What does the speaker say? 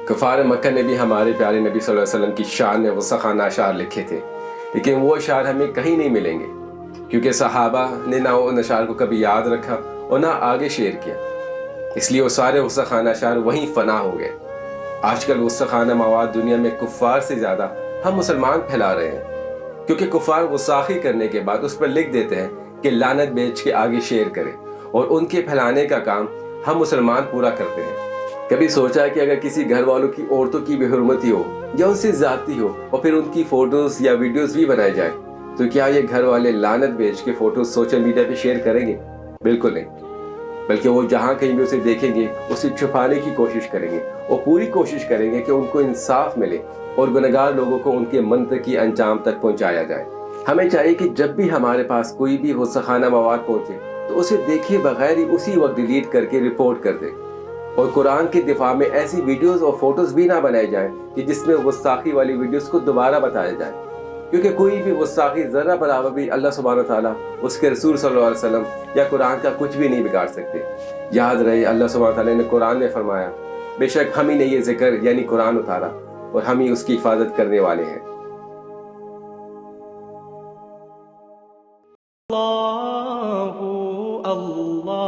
کفار مکہ نے بھی ہمارے پیارے نبی صلی اللہ علیہ وسلم کی شان میں غصہ خانہ اشعار لکھے تھے، لیکن وہ اشعار ہمیں کہیں نہیں ملیں گے، کیونکہ صحابہ نے نہ ان اشعار کو کبھی یاد رکھا اور نہ آگے شیئر کیا، اس لیے وہ سارے غصہ خانہ اشعار وہیں فنا ہو گئے۔ آج کل غصہ خانہ مواد دنیا میں کفار سے زیادہ ہم مسلمان پھیلا رہے ہیں، کیونکہ کفار غصاخی کرنے کے بعد اس پر لکھ دیتے ہیں کہ لعنت بیچ کے آگے شیئر کریں، اور ان کے پھیلانے کا کام ہم مسلمان پورا کرتے ہیں۔ کبھی سوچا ہے کہ اگر کسی گھر والوں کی عورتوں کی بے حرمتی ہو یا ان سے زیادتی ہو اور پھر ان کی فوٹوز یا ویڈیوز بھی بنائی جائے، تو کیا یہ گھر والے لعنت بیچ کے فوٹوز سوشل میڈیا پہ شیئر کریں گے؟ بالکل نہیں، بلکہ وہ جہاں کہیں بھی اسے دیکھیں گے اسے چھپانے کی کوشش کریں گے اور پوری کوشش کریں گے کہ ان کو انصاف ملے اور گنہگار لوگوں کو ان کے منطقی انجام تک پہنچایا جائے۔ ہمیں چاہیے کہ جب بھی ہمارے پاس کوئی بھی غصہ خانہ مواد پہنچے تو اسے دیکھے بغیر ہی اسی وقت ڈیلیٹ کر کے رپورٹ کر دیں، اور قرآن کے دفاع میں ایسی ویڈیوز اور فوٹوز بھی نہ بنائی جائیں کہ جس میں گستاخی والی ویڈیوز کو دوبارہ بتایا جائے، کیونکہ کوئی بھی گستاخی ذرہ برابر بھی اللہ سبحانہ تعالیٰ، اس کے رسول صلی اللہ علیہ وسلم یا قرآن کا کچھ بھی نہیں بگاڑ سکتے۔ یاد رہے، اللہ سبحانہ تعالیٰ نے قرآن میں فرمایا، بے شک ہم ہی نے یہ ذکر یعنی قرآن اتارا اور ہم ہی اس کی حفاظت کرنے والے ہیں۔ اللہ اللہ